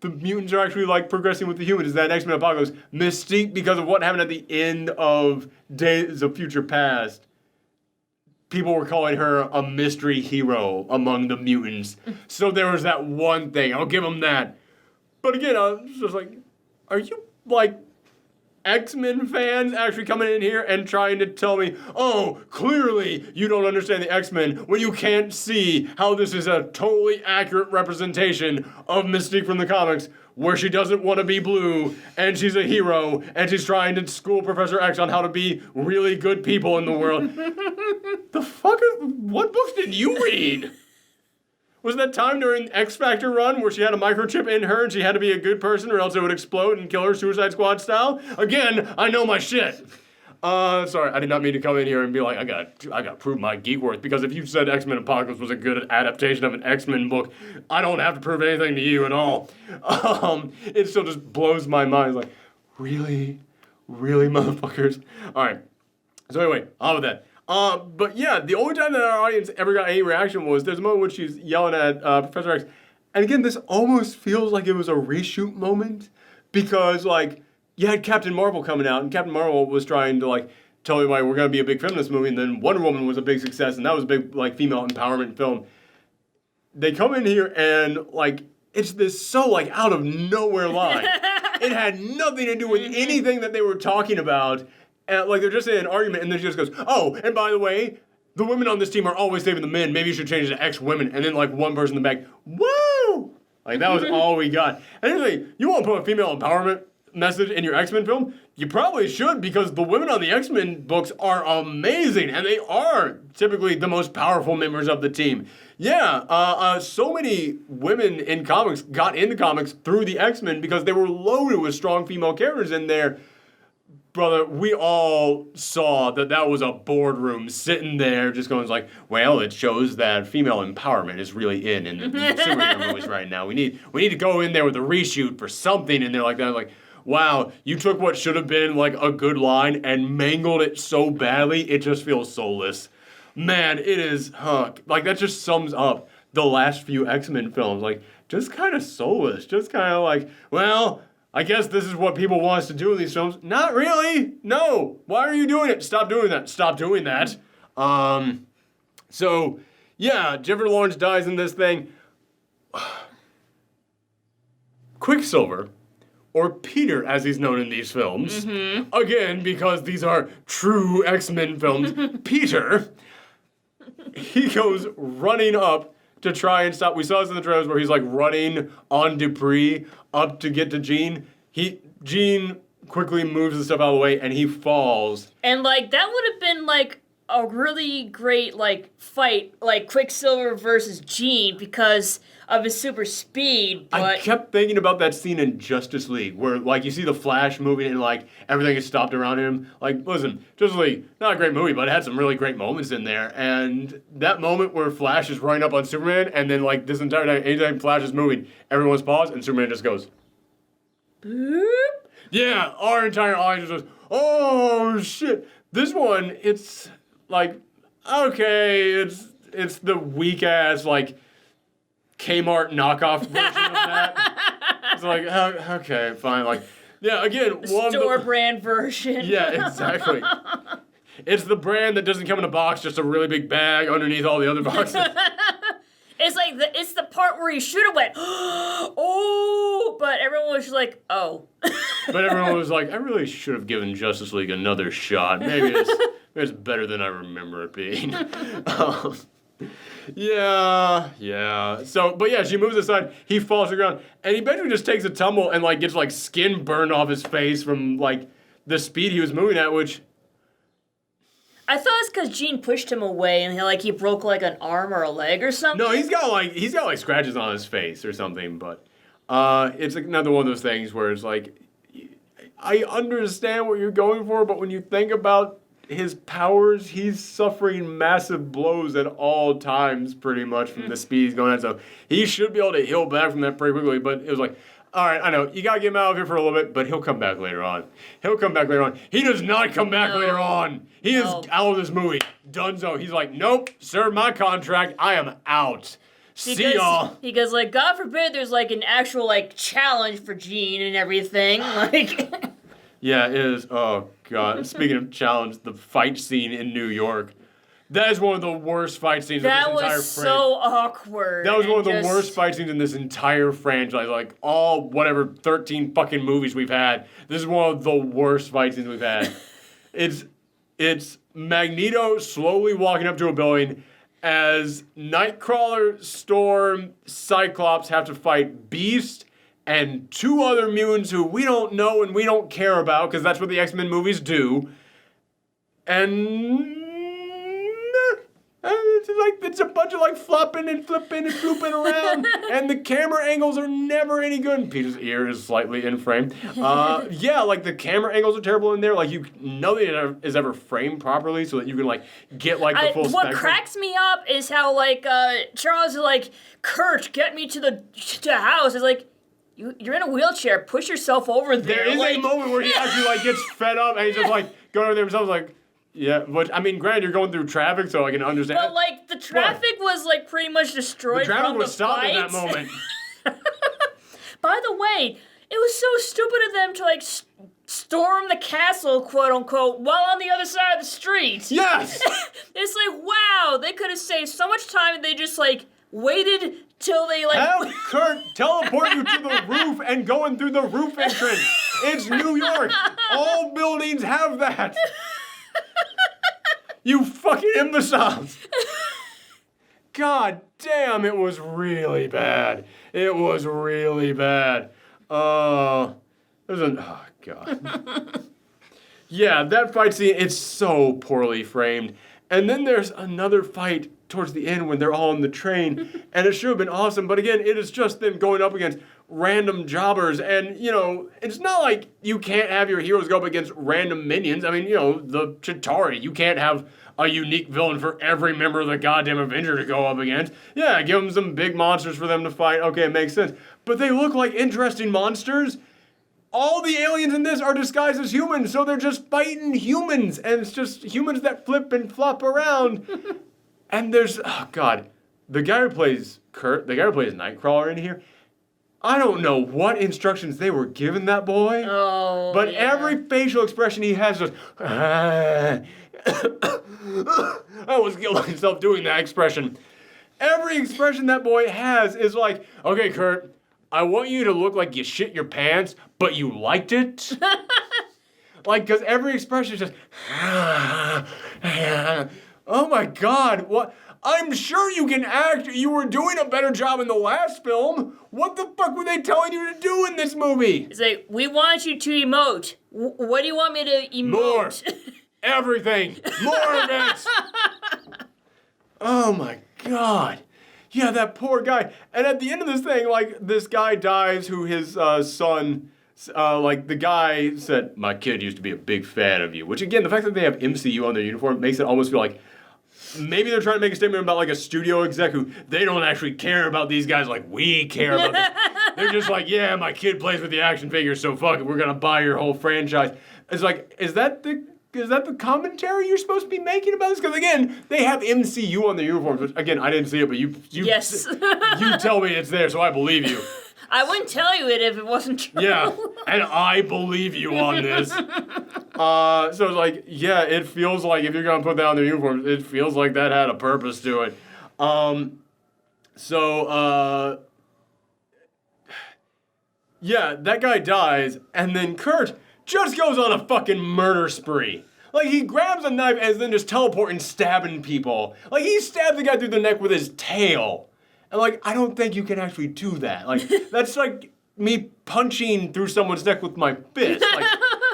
the mutants are actually, like, progressing with the humans. Is that X-Men Apocalypse? Mystique, because of what happened at the end of Days of Future Past, people were calling her a mystery hero among the mutants. So there was that one thing. I'll give them that. But again, I was just like, are you, like, X-Men fans actually coming in here and trying to tell me, oh, clearly you don't understand the X-Men when you can't see how this is a totally accurate representation of Mystique from the comics, where she doesn't want to be blue and she's a hero and she's trying to school Professor X on how to be really good people in the world. The fuck? What books did you read? Was that time during X Factor run where she had a microchip in her and she had to be a good person or else it would explode and kill her Suicide Squad style? Again, I know my shit. Sorry, I did not mean to come in here and be like, I gotta prove my geek worth, because if you said X-Men Apocalypse was a good adaptation of an X-Men book, I don't have to prove anything to you at all. It still just blows my mind. It's like, really? Really, motherfuckers? Alright. So anyway, on with that. But yeah, the only time that our audience ever got any reaction was there's a moment when she's yelling at Professor X. And again, this almost feels like it was a reshoot moment, because, like, you had Captain Marvel coming out, and Captain Marvel was trying to, like, tell everybody we're going to be a big feminist movie, and then Wonder Woman was a big success, and that was a big, like, female empowerment film. They come in here and, like, it's this so, like, out of nowhere line. It had nothing to do with anything that they were talking about. And, like, they're just in an argument, and then she just goes, oh, and by the way, the women on this team are always saving the men. Maybe you should change it to X-women. And then, like, one person in the back, woo! Like, that was all we got. And anyway, you want to put a female empowerment message in your X-Men film? You probably should, because the women on the X-Men books are amazing, and they are typically the most powerful members of the team. Yeah, so many women in comics got into comics through the X-Men because they were loaded with strong female characters in there. Brother, we all saw that was a boardroom sitting there just going like, well, it shows that female empowerment is really in the superhero movies right now. We need to go in there with a reshoot for something in there like that. Like, wow, you took what should have been like a good line and mangled it so badly, it just feels soulless. Man, it is, like, that just sums up the last few X-Men films. Like, just kind of soulless. Just kind of like, well, I guess this is what people want us to do in these films. Not really. No. Why are you doing it? Stop doing that. Stop doing that. So, yeah, Jennifer Lawrence dies in this thing. Quicksilver, or Peter as he's known in these films, again, because these are true X-Men films, Peter, he goes running up to try and stop. We saw this in the trailers where he's like running on debris up to get to Jean. Jean quickly moves the stuff out of the way and he falls. And like that would have been like a really great like fight, like Quicksilver versus Jean because of his super speed. But I kept thinking about that scene in Justice League where like you see the Flash moving and like everything is stopped around him. Like listen, Justice League, not a great movie, but it had some really great moments in there. And that moment where Flash is running up on Superman and then like this entire time, anytime Flash is moving, everyone's paused and Superman just goes boop. Yeah, our entire audience goes, oh shit. This one, it's like, okay, it's the weak ass like Kmart knockoff version of that. It's like, okay, fine. Like, yeah, again, store brand version. Yeah, exactly. It's the brand that doesn't come in a box, just a really big bag underneath all the other boxes. It's like it's the part where you should have went, oh, but everyone was just like, oh. But everyone was like, I really should have given Justice League another shot. Maybe it's better than I remember it being. Yeah. So, but yeah, she moves aside. He falls to the ground, and he basically just takes a tumble and like gets like skin burned off his face from like the speed he was moving at, which. I thought it's because Jean pushed him away and he broke like an arm or a leg or something. No, he's got like scratches on his face or something, but it's like another one of those things where it's like I understand what you're going for, but when you think about his powers, he's suffering massive blows at all times pretty much from the speed he's going at. So he should be able to heal back from that pretty quickly, but it was like, all right, I know, you got to get him out of here for a little bit, but he'll come back later on. He does not come back later on. He is out of this movie. Dunzo. He's like, nope, serve my contract. I am out. See y'all. He goes like, God forbid there's like an actual like challenge for Jean and everything. Like. Yeah, it is. Oh, God. Speaking of challenge, the fight scene in New York. That is one of the worst fight scenes of this entire franchise. That was so awkward. That was one of the worst fight scenes in this entire franchise. Like, all, 13 fucking movies we've had. This is one of the worst fight scenes we've had. It's Magneto slowly walking up to a building as Nightcrawler, Storm, Cyclops have to fight Beast and two other mutants who we don't know and we don't care about because that's what the X-Men movies do. And it's a bunch of like flopping and flipping and flooping around, and the camera angles are never any good. Peter's ear is slightly in frame. Yeah, like the camera angles are terrible in there. Like nothing is ever framed properly so that you can like get like the full spectrum. What cracks me up is how like Charles is like, Kurt, get me to the house. It's like, you're in a wheelchair. Push yourself over there. There is a moment where he actually like gets fed up and he's just like going over there himself like. Yeah, but I mean, granted, you're going through traffic, so I can understand. But like, the traffic was like pretty much destroyed. The traffic was stopped in that moment. By the way, it was so stupid of them to like storm the castle, quote unquote, while on the other side of the street. Yes. It's like, wow, they could have saved so much time if they just like waited till they like. Have Kurt teleport you to the roof and going through the roof entrance. It's New York. All buildings have that. You fucking imbeciles! God damn, it was really bad. Oh, God. Yeah, that fight scene, it's so poorly framed. And then there's another fight towards the end when they're all on the train, and it should have been awesome, but again, it is just them going up against random jobbers, and, it's not like you can't have your heroes go up against random minions. I mean, the Chitauri, you can't have a unique villain for every member of the goddamn Avenger to go up against. Yeah, give them some big monsters for them to fight. Okay, it makes sense. But they look like interesting monsters. All the aliens in this are disguised as humans, so they're just fighting humans, and it's just humans that flip and flop around. And there's, oh God, the guy who plays Kurt, the guy who plays Nightcrawler in here, I don't know what instructions they were giving that boy. Oh, But yeah. every facial expression he has is I almost killed myself doing that expression. Every expression that boy has is like, okay, Kurt, I want you to look like you shit your pants, but you liked it. Like, because every expression is just, oh my God, what? I'm sure you can act. You were doing a better job in the last film. What the fuck were they telling you to do in this movie? It's like, we want you to emote. What do you want me to emote? More. Everything. More of it. Oh my God. Yeah, that poor guy. And at the end of this thing, like, this guy dies who his son, like, the guy said, my kid used to be a big fan of you. Which, again, the fact that they have MCU on their uniform makes it almost feel like maybe they're trying to make a statement about, like, a studio exec who they don't actually care about these guys like we care about them. They're just like, yeah, my kid plays with the action figures, so fuck it, we're going to buy your whole franchise. It's like, is that the commentary you're supposed to be making about this? Because, again, they have MCU on their uniforms, which, again, I didn't see it, but you Yes. you tell me it's there, so I believe you. I wouldn't tell you it if it wasn't true. Yeah, and I believe you on this. So it's like, yeah, it feels like if you're going to put that on their uniforms, it feels like that had a purpose to it. Yeah, that guy dies, and then Kurt just goes on a fucking murder spree. Like, he grabs a knife and then just teleporting, stabbing people. Like, he stabbed the guy through the neck with his tail. And, like, I don't think you can actually do that. Like, that's like me punching through someone's neck with my fist. Like,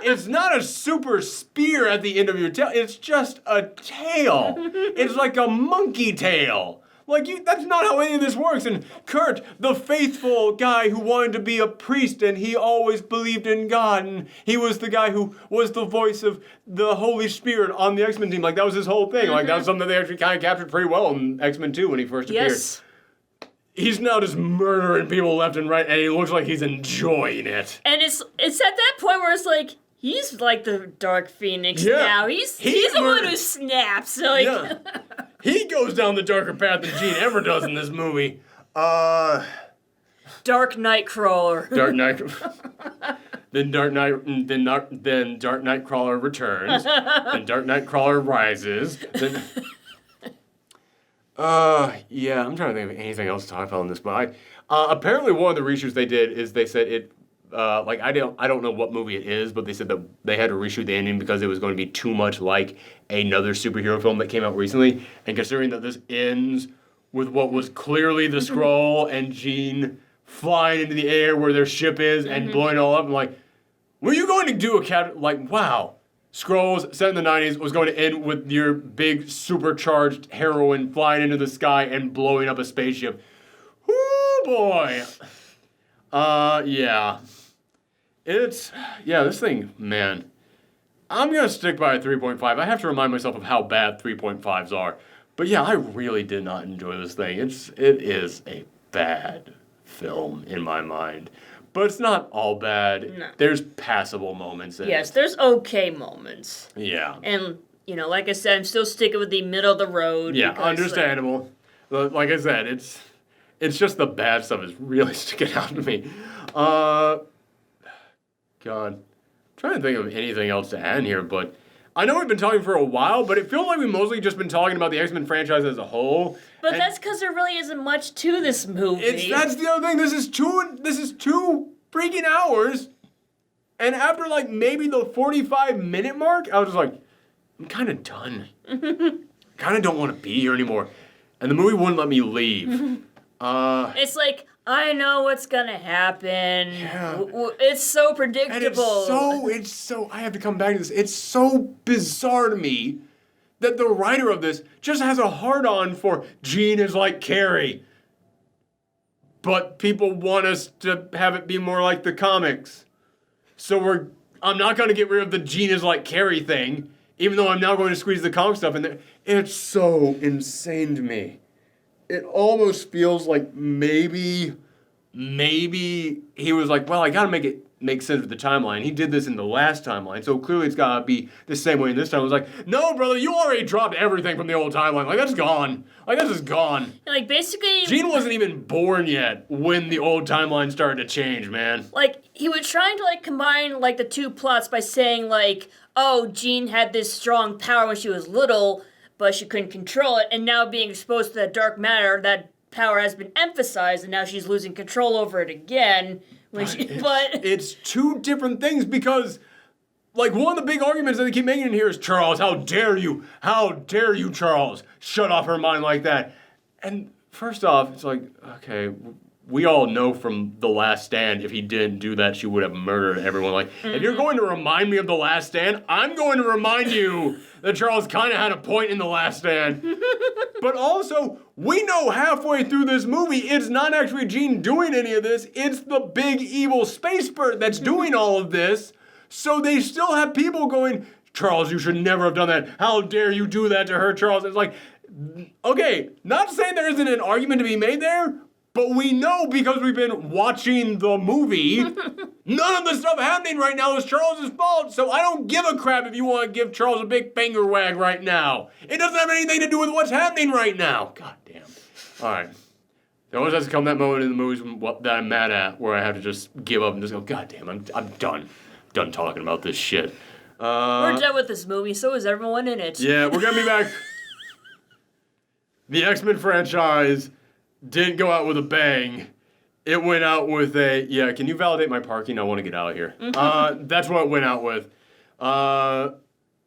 it's not a super spear at the end of your tail. It's just a tail. It's like a monkey tail. Like, that's not how any of this works. And Kurt, the faithful guy who wanted to be a priest and he always believed in God, and he was the guy who was the voice of the Holy Spirit on the X-Men team. Like, that was his whole thing. Like, that was something that they actually kind of captured pretty well in X-Men 2 when he first appeared. Yes. He's now just murdering people left and right, and he looks like he's enjoying it. And it's at that point where it's like, he's like the Dark Phoenix now. He's the one who snaps. Like, yeah. He goes down the darker path than Gene ever does in this movie. Dark Nightcrawler. Dark Knight. Then Dark Nightcrawler returns. Then Dark Nightcrawler rises. Then... yeah, I'm trying to think of anything else to talk about in this, but apparently one of the reshoots they did is they said it, like, I don't know what movie it is, but they said that they had to reshoot the ending because it was going to be too much like another superhero film that came out recently, and considering that this ends with what was clearly the Skrull and Jean flying into the air where their ship is and blowing it all up, I'm like, were you going to do wow, Skrulls set in the 90s was going to end with your big supercharged heroine flying into the sky and blowing up a spaceship. Whoo boy. Yeah. This thing, man. I'm going to stick by a 3.5. I have to remind myself of how bad 3.5s are. But yeah, I really did not enjoy this thing. It is a bad film in my mind. But it's not all bad. No. There's passable moments in it. Yes, there's okay moments. Yeah. And, like I said, I'm still sticking with the middle of the road. Yeah, because, understandable. Like I said, it's just the bad stuff is really sticking out to me. God. I'm trying to think of anything else to add here, but I know we've been talking for a while, but it feels like we've mostly just been talking about the X-Men franchise as a whole. But that's because there really isn't much to this movie. That's the other thing. This is two freaking hours. And after, like, maybe the 45-minute mark, I was just like, I'm kind of done. Kind of don't want to be here anymore. And the movie wouldn't let me leave. It's like, I know what's gonna happen. Yeah. It's so predictable. And it's so, I have to come back to this. It's so bizarre to me that the writer of this just has a hard-on for Jean is like Carrie. But people want us to have it be more like the comics. So I'm not going to get rid of the Jean is like Carrie thing, even though I'm now going to squeeze the comic stuff in there. It's so insane to me. It almost feels like maybe he was like, well, I got to make it make sense with the timeline. He did this in the last timeline, so clearly it's gotta be the same way in this time. It was like, no, brother, you already dropped everything from the old timeline. Like, that's gone. Like, this is gone. Like, basically... Jean wasn't even born yet when the old timeline started to change, man. Like, he was trying to, like, combine, like, the two plots by saying, like, oh, Jean had this strong power when she was little, but she couldn't control it, and now being exposed to that dark matter, that power has been emphasized, and now she's losing control over it again. It's two different things because, like, one of the big arguments that they keep making in here is, Charles, how dare you? How dare you, Charles? Shut off her mind like that. And first off, it's like, okay, we all know from The Last Stand, if he didn't do that, she would have murdered everyone. Like, if you're going to remind me of The Last Stand, I'm going to remind you that Charles kind of had a point in The Last Stand. But also, we know halfway through this movie, it's not actually Jean doing any of this. It's the big evil space bird that's doing all of this. So they still have people going, Charles, you should never have done that. How dare you do that to her, Charles? It's like, okay, not saying there isn't an argument to be made there, but we know because we've been watching the movie, none of the stuff happening right now is Charles' fault, so I don't give a crap if you want to give Charles a big finger wag right now. It doesn't have anything to do with what's happening right now. God damn. All right. There always has to come that moment in the movies that I'm mad at where I have to just give up and just go, God damn, I'm done. Done talking about this shit. We're done with this movie, so is everyone in it. Yeah, we're going to be back. The X-Men franchise didn't go out with a bang. It went out with a, yeah, can you validate my parking? I want to get out of here. That's what it went out with.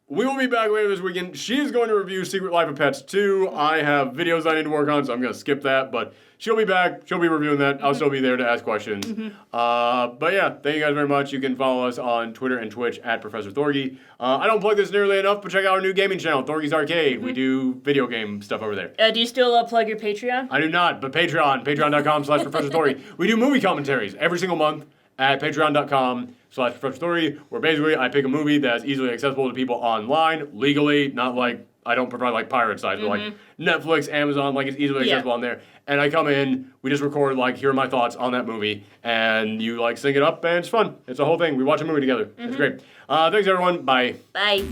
We will be back later this weekend. She is going to review Secret Life of Pets 2. I have videos I need to work on, so I'm going to skip that. But she'll be back. She'll be reviewing that. I'll still be there to ask questions. But yeah, thank you guys very much. You can follow us on Twitter and Twitch at Professor Thorgi. I don't plug this nearly enough, but check out our new gaming channel, Thorgi's Arcade. We do video game stuff over there. Do you still plug your Patreon? I do not, but patreon.com/Professor Thorgi. We do movie commentaries every single month at patreon.com/Professor Thorgi, where basically I pick a movie that's easily accessible to people online, legally, not like, I don't provide like pirate sites, but like Netflix, Amazon, like it's easily accessible on there. And I come in, we just record like, here are my thoughts on that movie, and you like sync it up, and it's fun. It's a whole thing. We watch a movie together. It's great. Thanks everyone. Bye. Bye.